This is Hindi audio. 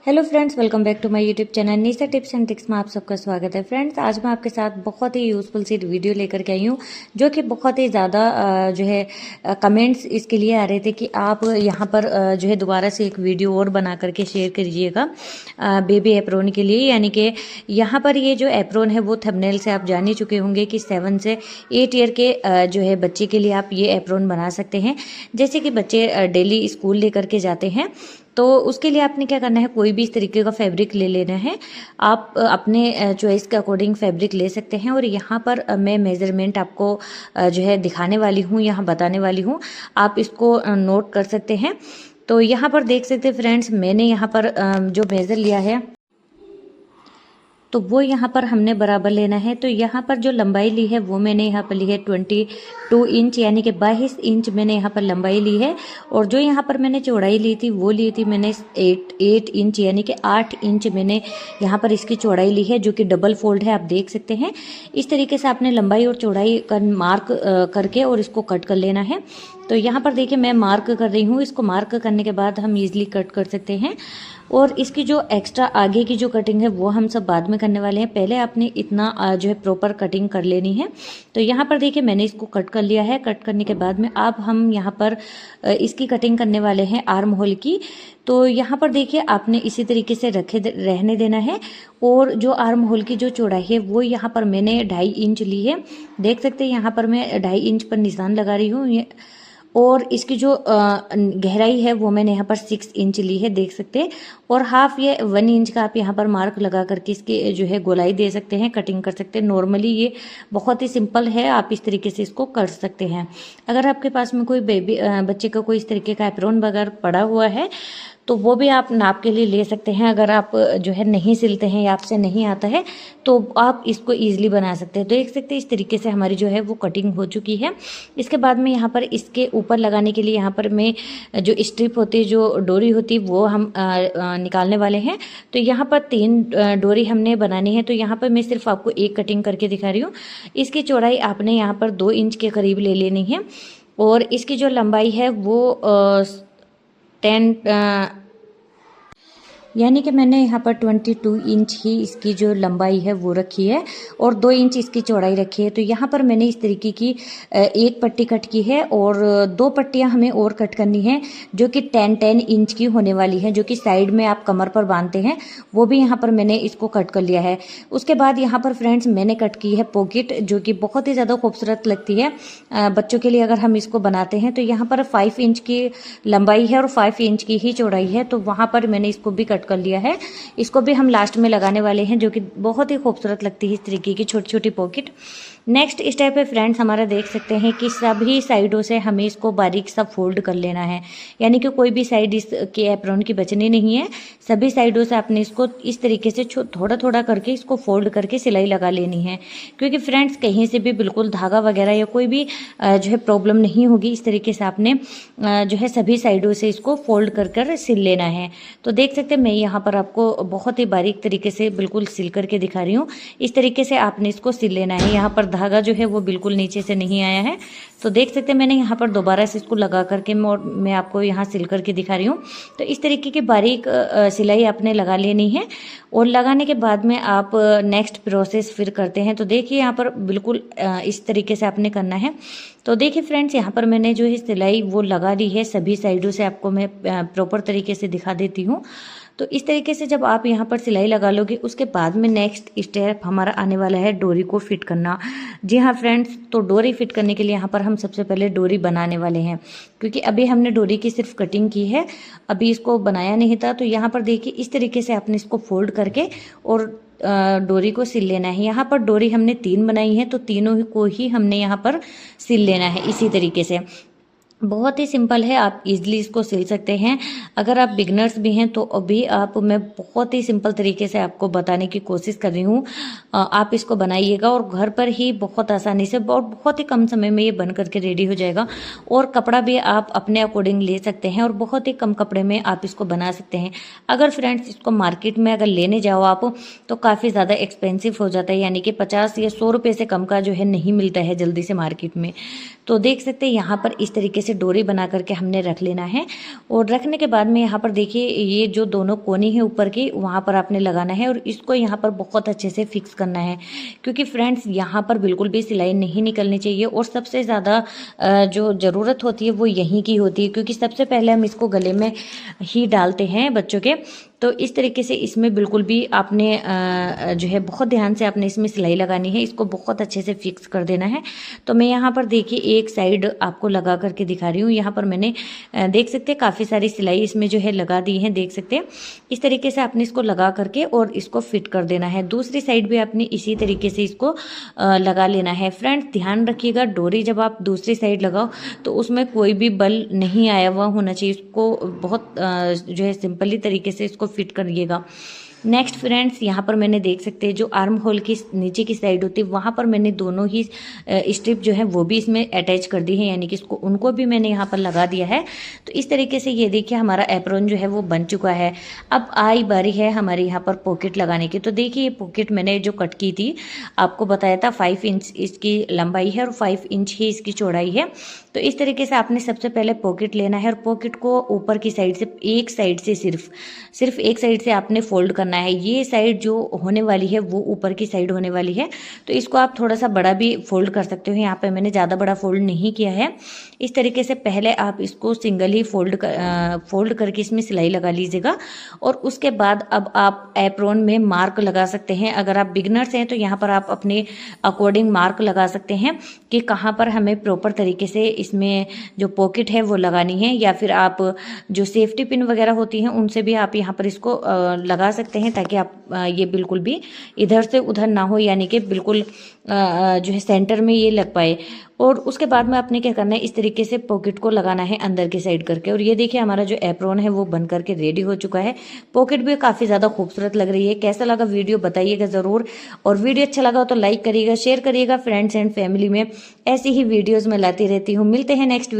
Hello friends, welcome back to my YouTube channel Nisha tips and tricks में आप सबका स्वागत है। फ्रेंड्स, आज मैं आपके साथ बहुत ही यूजफुल सी वीडियो लेकर के आई हूँ, जो कि बहुत ही ज़्यादा जो है कमेंट्स इसके लिए आ रहे थे कि आप यहाँ पर जो है दोबारा से एक वीडियो और बना करके शेयर करिएगा बेबी एप्रोन के लिए। यानी कि यहाँ पर ये जो एप्रोन है वो थंबनेल से आप जान ही चुके होंगे कि 7 से 8 ईयर के जो है बच्चे के लिए आप ये एप्रोन बना सकते हैं। जैसे कि बच्चे डेली स्कूल लेकर के जाते हैं, तो उसके लिए आपने क्या करना है, कोई भी इस तरीके का फैब्रिक ले लेना है। आप अपने चॉइस के अकॉर्डिंग फैब्रिक ले सकते हैं। और यहाँ पर मैं मेज़रमेंट आपको जो है दिखाने वाली हूँ, यहाँ बताने वाली हूँ, आप इसको नोट कर सकते हैं। तो यहाँ पर देख सकते हैं फ्रेंड्स, मैंने यहाँ पर जो मेज़र लिया है तो वो यहाँ पर हमने बराबर लेना है। तो यहाँ पर जो लंबाई ली है वो मैंने यहाँ पर ली है 22 इंच, यानी कि 22 इंच मैंने यहाँ पर लंबाई ली है। और जो यहाँ पर मैंने चौड़ाई ली थी वो ली थी मैंने 8 इंच, यानी कि 8 इंच मैंने यहाँ पर इसकी चौड़ाई ली है, जो कि डबल फोल्ड है, आप देख सकते हैं। इस तरीके से आपने लंबाई और चौड़ाई का मार्क करके और इसको कट कर लेना है। तो यहाँ पर देखिए मैं मार्क कर रही हूँ। इसको मार्क करने के बाद हम इजीली कट कर सकते हैं। और इसकी जो एक्स्ट्रा आगे की जो कटिंग है वो हम सब बाद में करने वाले हैं। पहले आपने इतना जो है प्रॉपर कटिंग कर लेनी है। तो यहाँ पर देखिए मैंने इसको कट कर लिया है। कट करने के बाद में अब हम यहाँ पर इसकी कटिंग करने वाले हैं आर्म होल की। तो यहाँ पर देखिए आपने इसी तरीके से रहने देना है। और जो आर्म होल की जो चौड़ाई है वो यहाँ पर मैंने 2.5 इंच ली है। देख सकते हैं यहाँ पर मैं 2.5 इंच पर निशान लगा रही हूँ। और इसकी जो गहराई है वो मैंने यहाँ पर 6 इंच ली है, देख सकते हैं। और हाफ ये 1 इंच का आप यहाँ पर मार्क लगा करके इसकी जो है गोलाई दे सकते हैं, कटिंग कर सकते हैं। नॉर्मली ये बहुत ही सिंपल है, आप इस तरीके से इसको कर सकते हैं। अगर आपके पास में कोई बच्चे का कोई इस तरीके का एप्रोन वगैरह पड़ा हुआ है तो वो भी आप नाप के लिए ले सकते हैं। अगर आप जो है नहीं सिलते हैं या आपसे नहीं आता है तो आप इसको ईजिली बना सकते हैं। तो देख सकते हैं इस तरीके से हमारी जो है वो कटिंग हो चुकी है। इसके बाद में यहाँ पर इसके ऊपर लगाने के लिए यहाँ पर मैं जो स्ट्रिप होती है, जो डोरी होती है, वो हम निकालने वाले हैं। तो यहाँ पर 3 डोरी हमने बनानी है। तो यहाँ पर मैं सिर्फ आपको एक कटिंग करके दिखा रही हूँ। इसकी चौड़ाई आपने यहाँ पर 2 इंच के करीब ले लेनी है। और इसकी जो लंबाई है वो 10 यानी कि मैंने यहाँ पर 22 इंच ही इसकी जो लंबाई है वो रखी है और 2 इंच इसकी चौड़ाई रखी है। तो यहाँ पर मैंने इस तरीके की एक पट्टी कट की है और 2 पट्टियाँ हमें और कट करनी है, जो कि 10 इंच की होने वाली है, जो कि साइड में आप कमर पर बांधते हैं, वो भी यहाँ पर मैंने इसको कट कर लिया है। उसके बाद यहाँ पर फ्रेंड्स मैंने कट की है पॉकेट, जो कि बहुत ही ज़्यादा खूबसूरत लगती है बच्चों के लिए अगर हम इसको बनाते हैं। तो यहाँ पर 5 इंच की लंबाई है और 5 इंच की ही चौड़ाई है। तो वहाँ पर मैंने इसको भी कट कर लिया है। इसको भी हम लास्ट में लगाने वाले हैं, जो कि बहुत ही खूबसूरत लगती है इस तरीके की छोटी छोटी पॉकेट। नेक्स्ट स्टेप है फ्रेंड्स हमारा, देख सकते हैं कि सभी साइडों से हमें इसको बारीक सा फोल्ड कर लेना है। यानी कि कोई भी साइड इसके एप्रोन की बचनी नहीं है। सभी साइडों से आपने इसको इस तरीके से थोड़ा थोड़ा करके इसको फोल्ड करके सिलाई लगा लेनी है। क्योंकि फ्रेंड्स कहीं से भी बिल्कुल धागा वगैरह या कोई भी जो है प्रॉब्लम नहीं होगी। इस तरीके से आपने जो है सभी साइडों से इसको फोल्ड कर कर सिल लेना है। तो देख सकते हैं मैं यहाँ पर आपको बहुत ही बारीक तरीके से बिल्कुल सिल करके दिखा रही हूँ। इस तरीके से आपने इसको सिल लेना है। यहाँ पर धागा जो है वो बिल्कुल नीचे से नहीं आया है। तो देख सकते हैं मैंने यहाँ पर दोबारा से इसको लगा करके मैं आपको यहाँ सिल करके दिखा रही हूँ। तो इस तरीके की बारीक सिलाई आपने लगा लेनी है। और लगाने के बाद में आप नेक्स्ट प्रोसेस फिर करते हैं। तो देखिए यहाँ पर बिल्कुल इस तरीके से आपने करना है। तो देखिए फ्रेंड्स यहाँ पर मैंने जो है सिलाई वो लगा ली है सभी साइडों से, आपको मैं प्रॉपर तरीके से दिखा देती हूँ। तो इस तरीके से जब आप यहाँ पर सिलाई लगा लोगे, उसके बाद में नेक्स्ट स्टेप हमारा आने वाला है डोरी को फिट करना। जी हाँ फ्रेंड्स, तो डोरी फिट करने के लिए यहाँ पर हम सबसे पहले डोरी बनाने वाले हैं, क्योंकि अभी हमने डोरी की सिर्फ कटिंग की है, अभी इसको बनाया नहीं था। तो यहाँ पर देखिए इस तरीके से आपने इसको फोल्ड करके और डोरी को सिल लेना है। यहाँ पर डोरी हमने 3 बनाई है, तो तीनों को ही हमने यहाँ पर सिल लेना है इसी तरीके से। बहुत ही सिंपल है, आप इजीली इसको सिल सकते हैं। अगर आप बिगनर्स भी हैं तो अभी मैं बहुत ही सिंपल तरीके से आपको बताने की कोशिश कर रही हूँ। आप इसको बनाइएगा और घर पर ही बहुत आसानी से और बहुत ही कम समय में ये बन करके रेडी हो जाएगा। और कपड़ा भी आप अपने अकॉर्डिंग ले सकते हैं और बहुत ही कम कपड़े में आप इसको बना सकते हैं। अगर फ्रेंड्स इसको मार्केट में अगर लेने जाओ आप तो काफ़ी ज़्यादा एक्सपेंसिव हो जाता है, यानी कि 50 या 100 रुपये से कम का जो है नहीं मिलता है जल्दी से मार्केट में। तो देख सकते हैं यहाँ पर इस तरीके से डोरी बना करके हमने रख लेना है। और रखने के बाद में यहाँ पर देखिए ये जो दोनों कोनी है ऊपर की, वहाँ पर आपने लगाना है और इसको यहाँ पर बहुत अच्छे से फिक्स करना है, क्योंकि फ्रेंड्स यहाँ पर बिल्कुल भी सिलाई नहीं निकलनी चाहिए। और सबसे ज़्यादा जो ज़रूरत होती है वो यहीं की होती है, क्योंकि सबसे पहले हम इसको गले में ही डालते हैं बच्चों के। तो इस तरीके से इसमें बिल्कुल भी आपने जो है बहुत ध्यान से आपने इसमें सिलाई लगानी है, इसको बहुत अच्छे से फिक्स कर देना है। तो मैं यहाँ पर देखिए एक साइड आपको लगा करके दिखा रही हूँ। यहाँ पर मैंने देख सकते हैं काफ़ी सारी सिलाई इसमें जो है लगा दी है, देख सकते हैं। इस तरीके से आपने इसको लगा करके और इसको फिट कर देना है। दूसरी साइड भी आपने इसी तरीके से इसको लगा लेना है। फ्रेंड्स ध्यान रखिएगा, डोरी जब आप दूसरी साइड लगाओ तो उसमें कोई भी बल नहीं आया हुआ होना चाहिए, इसको बहुत जो है सिंपली तरीके से इसको फिट करिएगा। नेक्स्ट फ्रेंड्स यहाँ पर मैंने देख सकते हैं जो आर्म होल की नीचे की साइड होती है वहाँ पर मैंने दोनों ही स्ट्रिप जो है वो भी इसमें अटैच कर दी है, यानी कि इसको उनको भी मैंने यहाँ पर लगा दिया है। तो इस तरीके से ये देखिए हमारा एप्रोन जो है वो बन चुका है। अब आई बारी है हमारे यहाँ पर पॉकेट लगाने की। तो देखिए ये पॉकेट मैंने जो कट की थी आपको बताया था 5 इंच इसकी लंबाई है और 5 इंच ही इसकी चौड़ाई है। तो इस तरीके से आपने सबसे पहले पॉकेट लेना है और पॉकेट को ऊपर की साइड से एक साइड से सिर्फ एक साइड से आपने फोल्ड करना है। ये साइड जो होने वाली है वो ऊपर की साइड होने वाली है, तो इसको आप थोड़ा सा बड़ा भी फोल्ड कर सकते हो। यहाँ पे मैंने ज़्यादा बड़ा फोल्ड नहीं किया है। इस तरीके से पहले आप इसको सिंगल ही फोल्ड करके इसमें सिलाई लगा लीजिएगा। और उसके बाद अब आप एप्रोन में मार्क लगा सकते हैं। अगर आप बिगनर्स हैं तो यहाँ पर आप अपने अकॉर्डिंग मार्क लगा सकते हैं कि कहाँ पर हमें प्रॉपर तरीके से इसमें जो पॉकेट है वो लगानी है, या फिर आप जो सेफ्टी पिन वगैरह होती हैं उनसे भी आप यहाँ पर इसको लगा सकते हैं, ताकि आप ये बिल्कुल भी इधर से उधर ना हो, यानी कि बिल्कुल जो है सेंटर में ये लग पाए। और उसके बाद में आपने क्या करना है, इस तरीके से पॉकेट को लगाना है अंदर की साइड करके। और ये देखिए हमारा जो एप्रोन है वो बन करके रेडी हो चुका है। पॉकेट भी काफ़ी ज़्यादा खूबसूरत लग रही है। कैसा लगा वीडियो बताइएगा ज़रूर, और वीडियो अच्छा लगा तो लाइक करिएगा, शेयर करिएगा फ्रेंड्स एंड फैमिली में। ऐसी ही वीडियोज़ मैं लाती रहती हूँ। मिलते हैं नेक्स्ट